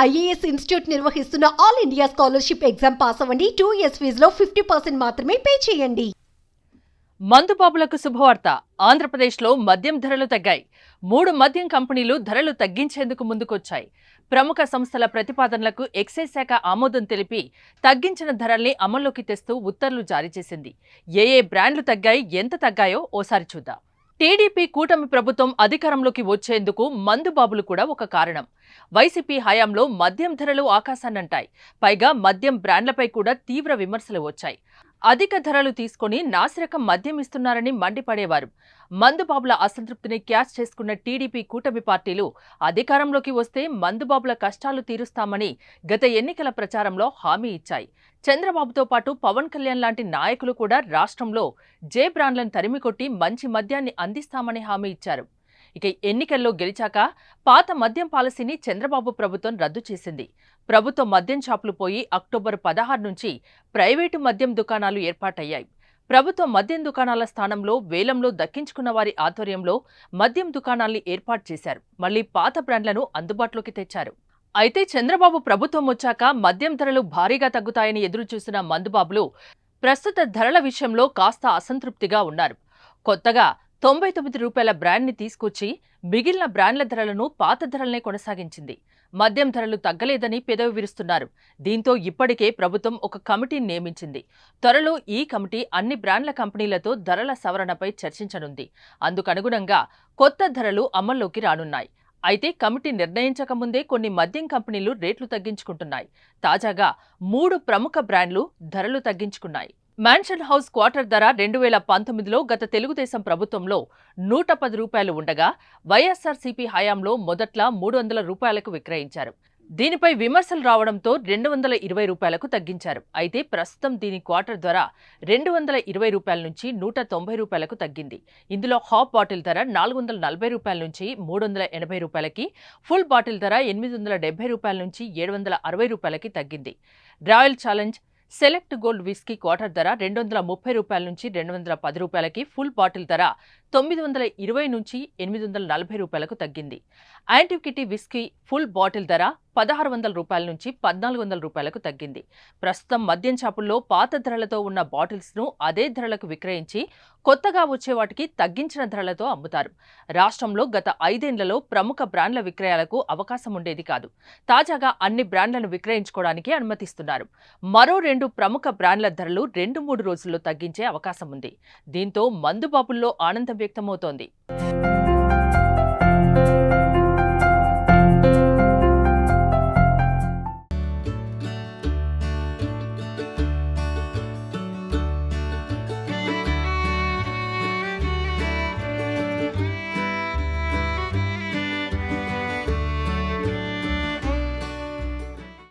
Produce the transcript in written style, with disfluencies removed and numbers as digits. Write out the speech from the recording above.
IAS institute నిర్వహిస్తున్న all India scholarship exam pass అవ్వండి. 2 years ఫీజులో 50% మాత్రమే పే చేయండి. మందుబాబులకు శుభవార్త. ఆంధ్రప్రదేశ్లో మద్యం ధరలు తగ్గాయి. 3 మద్యం కంపెనీలు ధరలు తగ్గించేందుకు ముందుకొచ్చాయి. ప్రముఖ సంస్థల ప్రతిపాదనలకు ఎక్సైజ్ శాఖ ఆమోదం తెలిపి తగ్గించిన ధరల్ని అమల్లోకి తెస్తూ ఉత్తర్వులు జారీ చేసింది. ఏ బ్రాండ్లు తగ్గాయి, ఎంత తగ్గాయో ఓసారి చూద్దాం. టీడీపీ కూటమి ప్రభుత్వం అధికారంలోకి వచ్చేందుకు మందుబాబులు కూడా ఒక కారణం. వైసీపీ హయాంలో మద్యం ధరలు ఆకాశాన్నంటాయి. పైగా మద్యం బ్రాండ్లపై కూడా తీవ్ర విమర్శలు వచ్చాయి. అధిక ధరలు తీసుకుని నాసిరకం మద్యం ఇస్తున్నారని మండిపడేవారు. మందుబాబుల అసంతృప్తిని క్యాచ్ చేసుకున్న టీడీపీ కూటమి పార్టీలు అధికారంలోకి వస్తే మందుబాబుల కష్టాలు తీరుస్తామని గత ఎన్నికల ప్రచారంలో హామీ ఇచ్చాయి. చంద్రబాబుతో పాటు పవన్ కళ్యాణ్ లాంటి నాయకులు కూడా రాష్ట్రంలో జే బ్రాండ్లను తరిమికొట్టి మంచి మద్యాన్ని అందిస్తామని హామీ ఇచ్చారు. ఇక ఎన్నికల్లో గెలిచాక పాత మద్యం పాలసీని చంద్రబాబు ప్రభుత్వం రద్దు చేసింది. ప్రభుత్వ మద్యం షాపులు పోయి అక్టోబర్ 16 నుంచి ప్రైవేటు మద్యం దుకాణాలు ఏర్పాటయ్యాయి. ప్రభుత్వ మద్యం దుకాణాల స్థానంలో వేలంలో దక్కించుకున్న వారి ఆధ్వర్యంలో మద్యం దుకాణాల్ని ఏర్పాటు చేశారు. మళ్లీ పాత బ్రాండ్లను అందుబాటులోకి తెచ్చారు. అయితే చంద్రబాబు ప్రభుత్వం వచ్చాక మద్యం ధరలు భారీగా తగ్గుతాయని ఎదురుచూసిన మందుబాబులు ప్రస్తుత ధరల విషయంలో కాస్త అసంతృప్తిగా ఉన్నారు. కొత్తగా 99 రూపాయల బ్రాండ్ని తీసుకొచ్చి మిగిలిన బ్రాండ్ల ధరలను పాత ధరలనే కొనసాగించింది. మద్యం ధరలు తగ్గలేదని పెదవి విరుస్తున్నారు. దీంతో ఇప్పటికే ప్రభుత్వం ఒక కమిటీని నియమించింది. త్వరలో ఈ కమిటీ అన్ని బ్రాండ్ల కంపెనీలతో ధరల సవరణపై చర్చించనుంది. అందుకనుగుణంగా కొత్త ధరలు అమల్లోకి రానున్నాయి. అయితే కమిటీ నిర్ణయించకముందే కొన్ని మద్యం కంపెనీలు రేట్లు తగ్గించుకుంటున్నాయి. తాజాగా 3 ప్రముఖ బ్రాండ్లు ధరలు తగ్గించుకున్నాయి. మ్యాన్షన్ హౌస్ క్వార్టర్ ధర 2019లో గత తెలుగుదేశం ప్రభుత్వంలో 110 రూపాయలు ఉండగా వైఎస్ఆర్సీపీ హయాంలో మొదట్లా 300 రూపాయలకు విక్రయించారు. దీనిపై విమర్శలు రావడంతో 220 రూపాయలకు తగ్గించారు. అయితే ప్రస్తుతం దీని క్వార్టర్ ధర 220 రూపాయల నుంచి 190 రూపాయలకు తగ్గింది. ఇందులో హాఫ్ బాటిల్ ధర 440 రూపాయల నుంచి 380 రూపాయలకి, ఫుల్ బాటిల్ ధర 870 రూపాయల నుంచి 760 రూపాయలకి తగ్గింది. Royal challenge select gold whisky quarter ధర 230 రూపాయల నుంచి 210 రూపాయలకి, ఫుల్ బాటిల్ ధర 920 నుంచి 840 రూపాయలకు తగ్గింది. యాంటిక్విటీ విస్కీ ఫుల్ బాటిల్ ధర 1600 రూపాయల నుంచి 1400 రూపాయలకు తగ్గింది. ప్రస్తుతం మద్యం షాపుల్లో పాత ధరలతో ఉన్న బాటిల్స్ను అదే ధరలకు విక్రయించి కొత్తగా వచ్చే వాటికి తగ్గించిన ధరలతో అమ్ముతారు. రాష్ట్రంలో గత 5 ఏళ్లలో ప్రముఖ బ్రాండ్ల విక్రయాలకు అవకాశం ఉండేది కాదు. తాజాగా అన్ని బ్రాండ్లను విక్రయించుకోవడానికి అనుమతిస్తున్నారు. మరో 2 ప్రముఖ బ్రాండ్ల ధరలు 2-3 రోజుల్లో తగ్గించే అవకాశం ఉంది. దీంతో మందుబాబుల్లో ఆనందం వ్యక్తమవుతోంది.